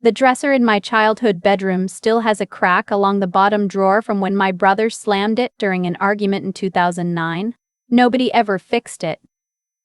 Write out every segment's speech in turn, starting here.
The dresser in my childhood bedroom still has a crack along the bottom drawer from when my brother slammed it during an argument in 2009. Nobody ever fixed it.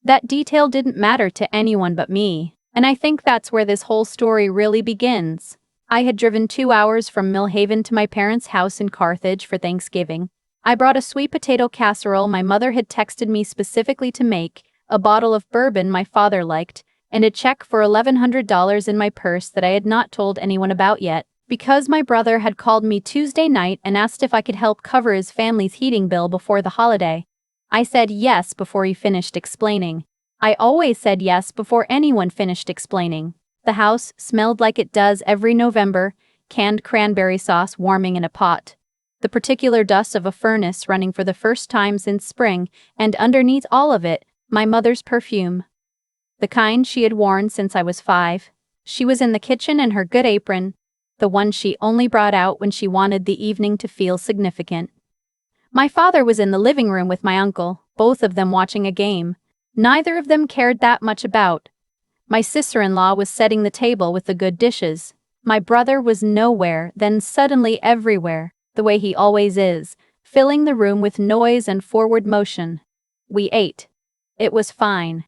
That detail didn't matter to anyone but me, and I think that's where this whole story really begins. I had driven 2 hours from Millhaven to my parents' house in Carthage for Thanksgiving. I brought a sweet potato casserole my mother had texted me specifically to make, a bottle of bourbon my father liked, and a check for $1,100 in my purse that I had not told anyone about yet, because my brother had called me Tuesday night and asked if I could help cover his family's heating bill before the holiday. I said yes before he finished explaining. I always said yes before anyone finished explaining. The house smelled like it does every November, canned cranberry sauce warming in a pot, the particular dust of a furnace running for the first time since spring, and underneath all of it, my mother's perfume. The kind she had worn since I was 5. She was in the kitchen in her good apron, the one she only brought out when she wanted the evening to feel significant. My father was in the living room with my uncle, both of them watching a game. Neither of them cared that much about. My sister-in-law was setting the table with the good dishes. My brother was nowhere, then suddenly everywhere, the way he always is, filling the room with noise and forward motion. We ate. It was fine.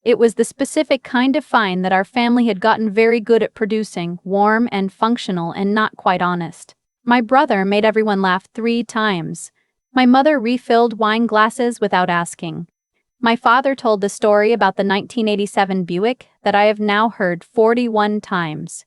It was the specific kind of fine that our family had gotten very good at producing, warm and functional and not quite honest. My brother made everyone laugh 3 times. My mother refilled wine glasses without asking. My father told the story about the 1987 Buick that I have now heard 41 times.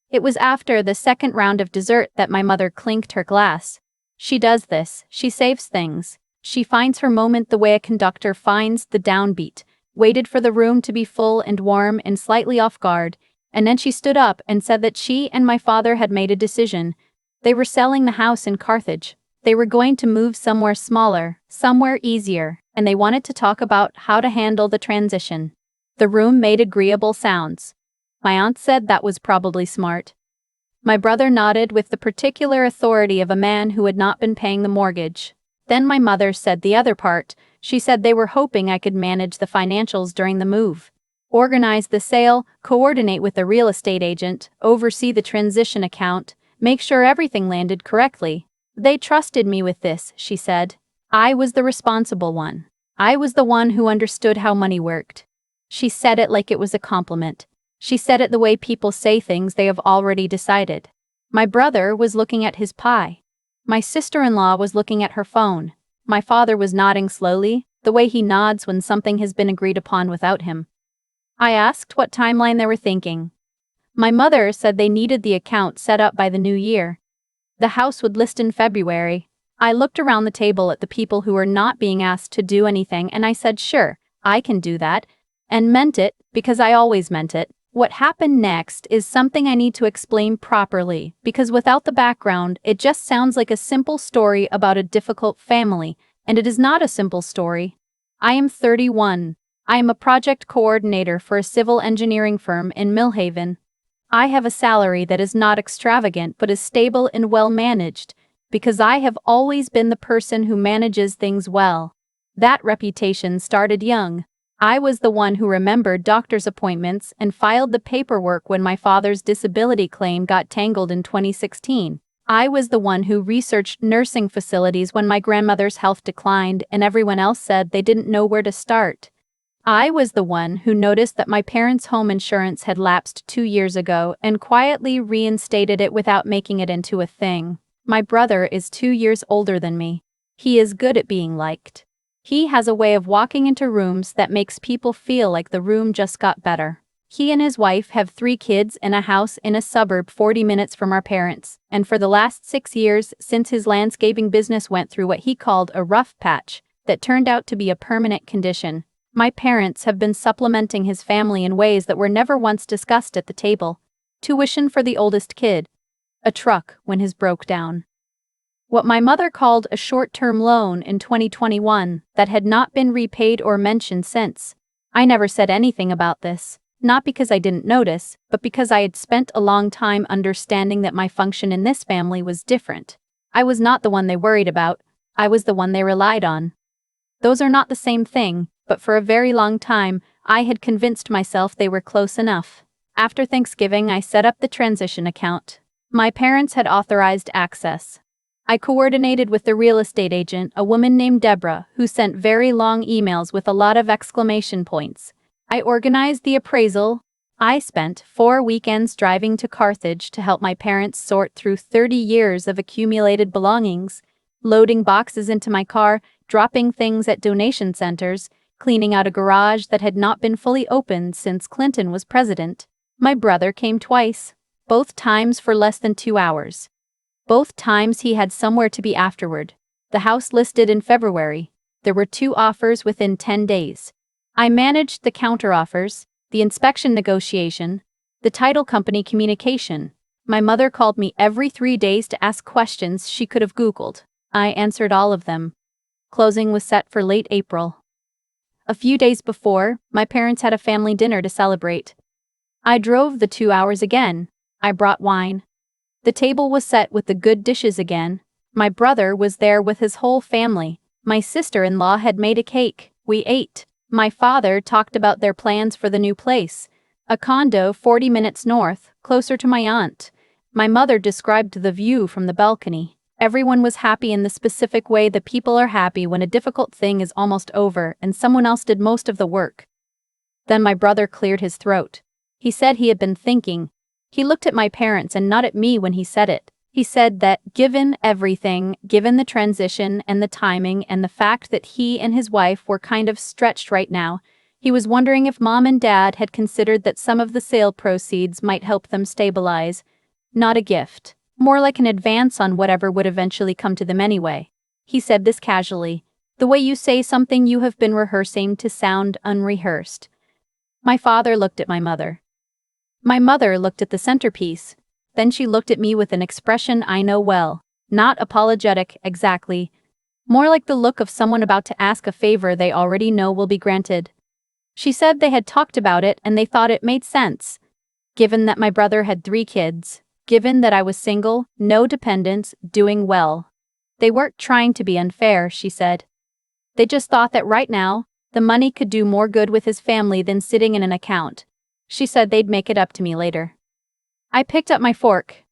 It was after the second round of dessert that my mother clinked her glass. She does this, she saves things. She finds her moment the way a conductor finds the downbeat, waited for the room to be full and warm and slightly off guard, and then she stood up and said that she and my father had made a decision. They were selling the house in Carthage. They were going to move somewhere smaller, somewhere easier, and they wanted to talk about how to handle the transition. The room made agreeable sounds. My aunt said that was probably smart. My brother nodded with the particular authority of a man who had not been paying the mortgage. Then my mother said the other part. She said they were hoping I could manage the financials during the move, organize the sale, coordinate with the real estate agent, oversee the transition account, make sure everything landed correctly. They trusted me with this, she said. I was the responsible one. I was the one who understood how money worked. She said it like it was a compliment. She said it the way people say things they have already decided. My brother was looking at his pie. My sister-in-law was looking at her phone. My father was nodding slowly, the way he nods when something has been agreed upon without him. I asked what timeline they were thinking. My mother said they needed the account set up by the new year. The house would list in February. I looked around the table at the people who were not being asked to do anything and I said, sure, I can do that. And meant it, because I always meant it. What happened next is something I need to explain properly, because without the background, it just sounds like a simple story about a difficult family, and it is not a simple story. I am 31. I am a project coordinator for a civil engineering firm in Millhaven. I have a salary that is not extravagant but is stable and well managed, because I have always been the person who manages things well. That reputation started young. I was the one who remembered doctor's appointments and filed the paperwork when my father's disability claim got tangled in 2016. I was the one who researched nursing facilities when my grandmother's health declined and everyone else said they didn't know where to start. I was the one who noticed that my parents' home insurance had lapsed 2 years ago and quietly reinstated it without making it into a thing. My brother is 2 years older than me. He is good at being liked. He has a way of walking into rooms that makes people feel like the room just got better. He and his wife have 3 kids and a house in a suburb 40 minutes from our parents, and for the last 6 years since his landscaping business went through what he called a rough patch that turned out to be a permanent condition, my parents have been supplementing his family in ways that were never once discussed at the table. Tuition for the oldest kid. A truck when his broke down. What my mother called a short-term loan in 2021 that had not been repaid or mentioned since. I never said anything about this, not because I didn't notice, but because I had spent a long time understanding that my function in this family was different. I was not the one they worried about, I was the one they relied on. Those are not the same thing, but for a very long time, I had convinced myself they were close enough. After Thanksgiving, I set up the transition account. My parents had authorized access. I coordinated with the real estate agent, a woman named Deborah, who sent very long emails with a lot of exclamation points. I organized the appraisal. I spent 4 weekends driving to Carthage to help my parents sort through 30 years of accumulated belongings, loading boxes into my car, dropping things at donation centers, cleaning out a garage that had not been fully opened since Clinton was president. My brother came twice, both times for less than 2 hours. Both times he had somewhere to be afterward. The house listed in February. There were 2 offers within 10 days. I managed the counteroffers, the inspection negotiation, the title company communication. My mother called me every 3 days to ask questions she could have Googled. I answered all of them. Closing was set for late April. A few days before, my parents had a family dinner to celebrate. I drove the 2 hours again. I brought wine. The table was set with the good dishes again. My brother was there with his whole family. My sister-in-law had made a cake. We ate. My father talked about their plans for the new place, a condo 40 minutes north, closer to my aunt. My mother described the view from the balcony. Everyone was happy in the specific way that people are happy when a difficult thing is almost over and someone else did most of the work. Then my brother cleared his throat. He said he had been thinking. He looked at my parents and not at me when he said it. He said that, given everything, given the transition and the timing and the fact that he and his wife were kind of stretched right now, he was wondering if Mom and Dad had considered that some of the sale proceeds might help them stabilize. Not a gift. More like an advance on whatever would eventually come to them anyway. He said this casually. The way you say something you have been rehearsing to sound unrehearsed. My father looked at my mother. My mother looked at the centerpiece. Then she looked at me with an expression I know well. Not apologetic, exactly. More like the look of someone about to ask a favor they already know will be granted. She said they had talked about it and they thought it made sense. Given that my brother had 3 kids, given that I was single, no dependents, doing well. They weren't trying to be unfair, she said. They just thought that right now, the money could do more good with his family than sitting in an account. She said they'd make it up to me later. I picked up my fork.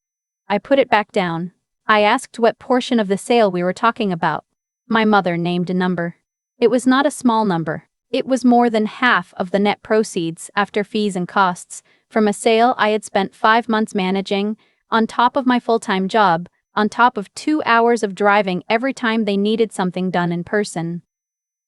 I put it back down. I asked what portion of the sale we were talking about. My mother named a number. It was not a small number. It was more than half of the net proceeds after fees and costs from a sale I had spent 5 months managing, on top of my full-time job, on top of 2 hours of driving every time they needed something done in person.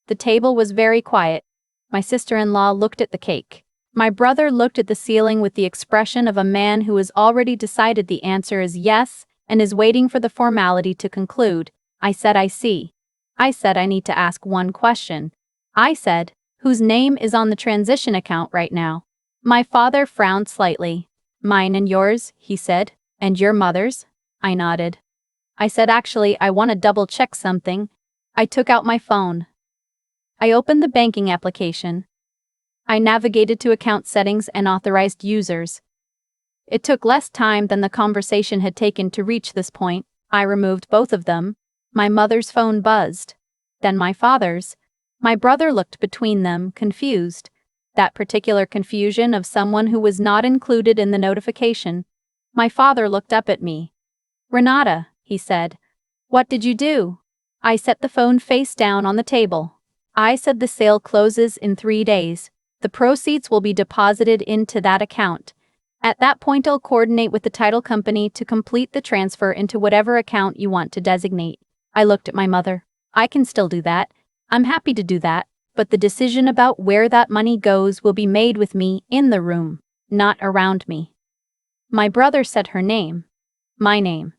The table was very quiet. My sister-in-law looked at the cake. My brother looked at the ceiling with the expression of a man who has already decided the answer is yes and is waiting for the formality to conclude. I said I see. I said I need to ask one question. I said, whose name is on the transition account right now? My father frowned slightly. Mine and yours, he said. And your mother's? I nodded. I said actually I want to double check something. I took out my phone. I opened the banking application. I navigated to account settings and authorized users. It took less time than the conversation had taken to reach this point. I removed both of them. My mother's phone buzzed. Then my father's. My brother looked between them, confused. That particular confusion of someone who was not included in the notification. My father looked up at me. Renata, he said. What did you do? I set the phone face down on the table. I said the sale closes in 3 days. The proceeds will be deposited into that account. At that point, I'll coordinate with the title company to complete the transfer into whatever account you want to designate. I looked at my mother. I can still do that. I'm happy to do that, but the decision about where that money goes will be made with me in the room, not around me. My brother said her name. My name.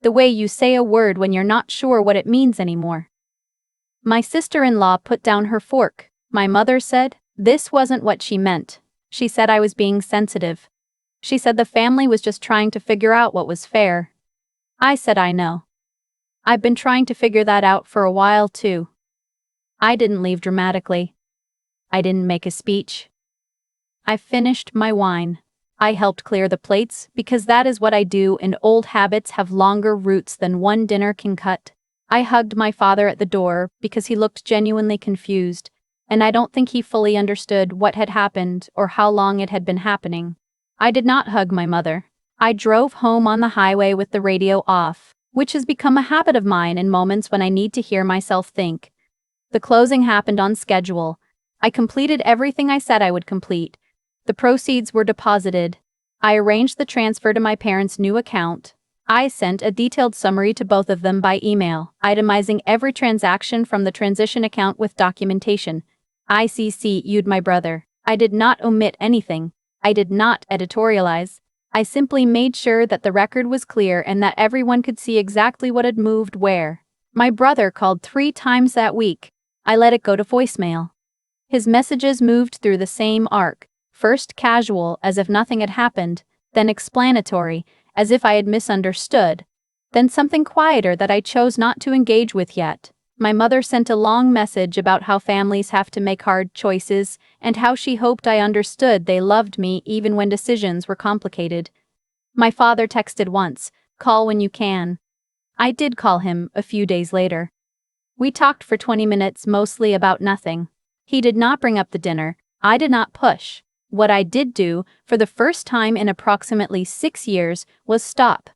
The way you say a word when you're not sure what it means anymore. My sister-in-law put down her fork. My mother said, this wasn't what she meant. She said I was being sensitive. She said the family was just trying to figure out what was fair. I said I know. I've been trying to figure that out for a while too. I didn't leave dramatically. I didn't make a speech. I finished my wine. I helped clear the plates because that is what I do and old habits have longer roots than one dinner can cut. I hugged my father at the door because he looked genuinely confused, and I don't think he fully understood what had happened or how long it had been happening. I did not hug my mother. I drove home on the highway with the radio off, which has become a habit of mine in moments when I need to hear myself think. The closing happened on schedule. I completed everything I said I would complete. The proceeds were deposited. I arranged the transfer to my parents' new account. I sent a detailed summary to both of them by email, itemizing every transaction from the transition account with documentation. I CC'd my brother. I did not omit anything. I did not editorialize. I simply made sure that the record was clear and that everyone could see exactly what had moved where. My brother called 3 times that week. I let it go to voicemail. His messages moved through the same arc, first casual, as if nothing had happened, then explanatory, as if I had misunderstood, then something quieter that I chose not to engage with yet. My mother sent a long message about how families have to make hard choices and how she hoped I understood they loved me even when decisions were complicated. My father texted once, "Call when you can." I did call him a few days later. We talked for 20 minutes, mostly about nothing. He did not bring up the dinner. I did not push. What I did do, for the first time in approximately 6 years, was stop.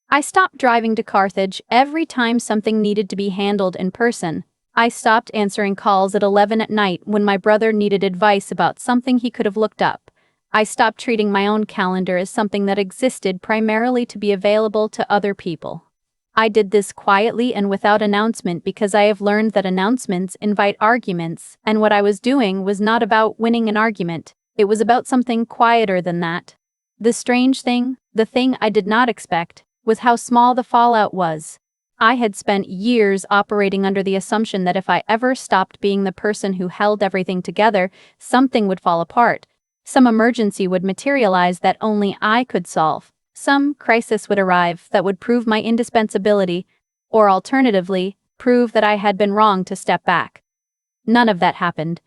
I stopped driving to Carthage every time something needed to be handled in person. I stopped answering calls at 11 at night when my brother needed advice about something he could have looked up. I stopped treating my own calendar as something that existed primarily to be available to other people. I did this quietly and without announcement because I have learned that announcements invite arguments, and what I was doing was not about winning an argument. It was about something quieter than that. The strange thing, the thing I did not expect, was how small the fallout was. I had spent years operating under the assumption that if I ever stopped being the person who held everything together, something would fall apart. Some emergency would materialize that only I could solve. Some crisis would arrive that would prove my indispensability, or alternatively, prove that I had been wrong to step back. None of that happened.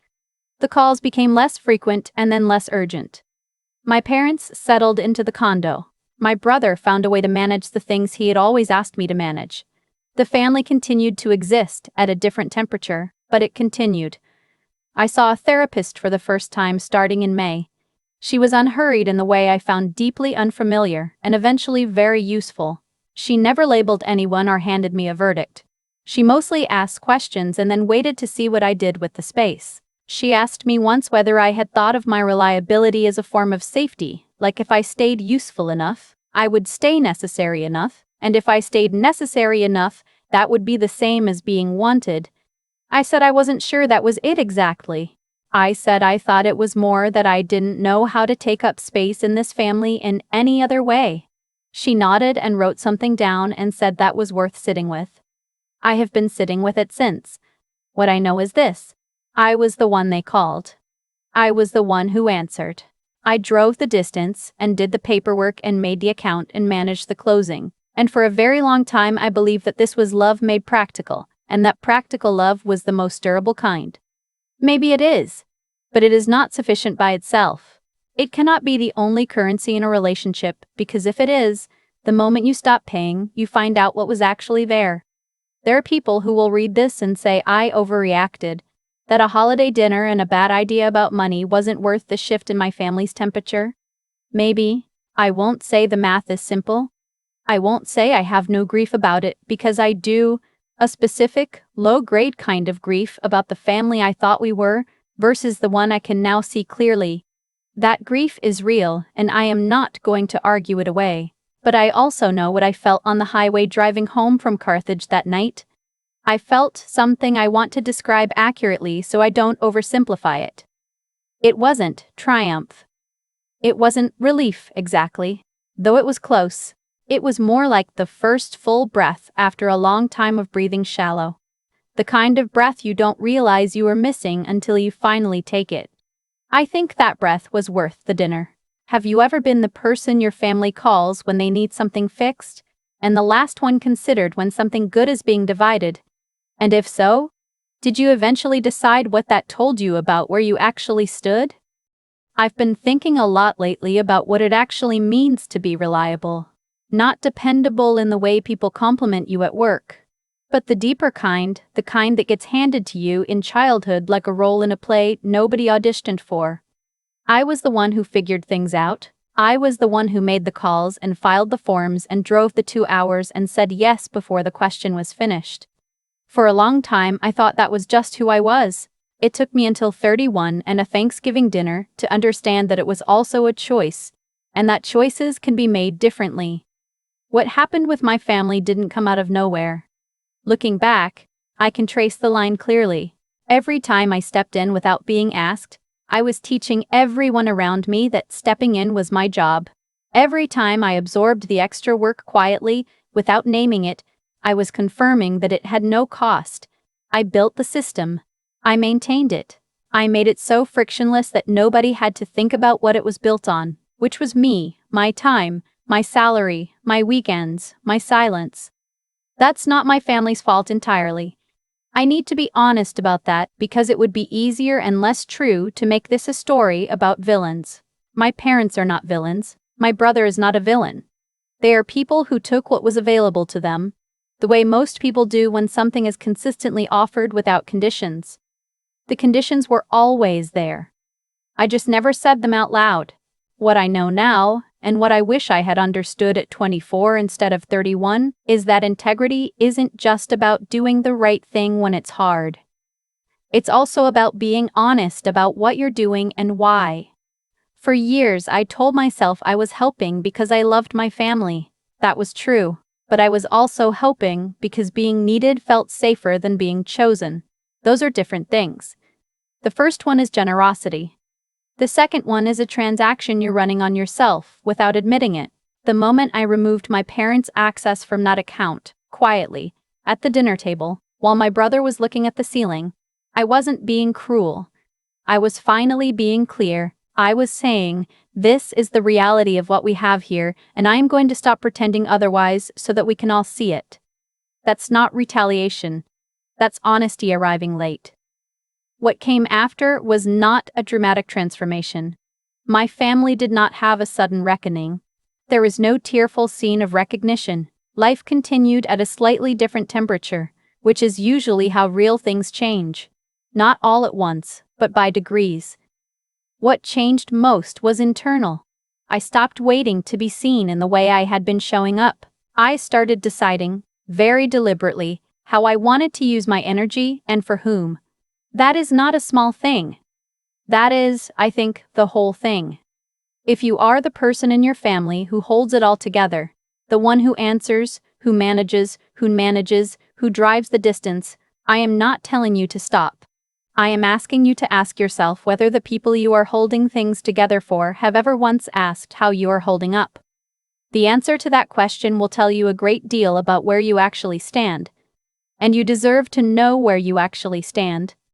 The calls became less frequent and then less urgent. My parents settled into the condo. My brother found a way to manage the things he had always asked me to manage. The family continued to exist at a different temperature, but it continued. I saw a therapist for the first time starting in May. She was unhurried in the way I found deeply unfamiliar and eventually very useful. She never labeled anyone or handed me a verdict. She mostly asked questions and then waited to see what I did with the space. She asked me once whether I had thought of my reliability as a form of safety, like if I stayed useful enough, I would stay necessary enough, and if I stayed necessary enough, that would be the same as being wanted. I said I wasn't sure that was it exactly. I said I thought it was more that I didn't know how to take up space in this family in any other way. She nodded and wrote something down and said that was worth sitting with. I have been sitting with it since. What I know is this. I was the one they called. I was the one who answered. I drove the distance and did the paperwork and made the account and managed the closing. And for a very long time I believed that this was love made practical, and that practical love was the most durable kind. Maybe it is, but it is not sufficient by itself. It cannot be the only currency in a relationship, because if it is, the moment you stop paying, you find out what was actually there. There are people who will read this and say I overreacted, that a holiday dinner and a bad idea about money wasn't worth the shift in my family's temperature. Maybe. I won't say the math is simple. I won't say I have no grief about it, because I do. A specific, low-grade kind of grief about the family I thought we were, versus the one I can now see clearly. That grief is real, and I am not going to argue it away. But I also know what I felt on the highway driving home from Carthage that night. I felt something I want to describe accurately so I don't oversimplify it. It wasn't triumph. It wasn't relief exactly, though it was close. It was more like the first full breath after a long time of breathing shallow. The kind of breath you don't realize you are missing until you finally take it. I think that breath was worth the dinner. Have you ever been the person your family calls when they need something fixed, and the last one considered when something good is being divided? And if so, did you eventually decide what that told you about where you actually stood? I've been thinking a lot lately about what it actually means to be reliable. Not dependable in the way people compliment you at work, but the deeper kind, the kind that gets handed to you in childhood like a role in a play nobody auditioned for. I was the one who figured things out. I was the one who made the calls and filed the forms and drove the 2 hours and said yes before the question was finished. For a long time, I thought that was just who I was. It took me until 31 and a Thanksgiving dinner to understand that it was also a choice, and that choices can be made differently. What happened with my family didn't come out of nowhere. Looking back, I can trace the line clearly. Every time I stepped in without being asked, I was teaching everyone around me that stepping in was my job. Every time I absorbed the extra work quietly, without naming it, I was confirming that it had no cost. I built the system. I maintained it. I made it so frictionless that nobody had to think about what it was built on, which was me, my time, my salary, my weekends, my silence. That's not my family's fault entirely. I need to be honest about that because it would be easier and less true to make this a story about villains. My parents are not villains. My brother is not a villain. They are people who took what was available to them, the way most people do when something is consistently offered without conditions. The conditions were always there. I just never said them out loud. What I know now, and what I wish I had understood at 24 instead of 31, is that integrity isn't just about doing the right thing when it's hard. It's also about being honest about what you're doing and why. For years, I told myself I was helping because I loved my family. That was true, but I was also helping because being needed felt safer than being chosen. Those are different things. The first one is generosity. The second one is a transaction you're running on yourself without admitting it. The moment I removed my parents' access from that account, quietly, at the dinner table, while my brother was looking at the ceiling, I wasn't being cruel. I was finally being clear. I was saying, this is the reality of what we have here, and I am going to stop pretending otherwise so that we can all see it. That's not retaliation. That's honesty arriving late. What came after was not a dramatic transformation. My family did not have a sudden reckoning. There was no tearful scene of recognition. Life continued at a slightly different temperature, which is usually how real things change. Not all at once, but by degrees. What changed most was internal. I stopped waiting to be seen in the way I had been showing up. I started deciding, very deliberately, how I wanted to use my energy and for whom. That is not a small thing. That is, I think, the whole thing. If you are the person in your family who holds it all together, the one who answers, who manages, who drives the distance, I am not telling you to stop. I am asking you to ask yourself whether the people you are holding things together for have ever once asked how you are holding up. The answer to that question will tell you a great deal about where you actually stand. And you deserve to know where you actually stand.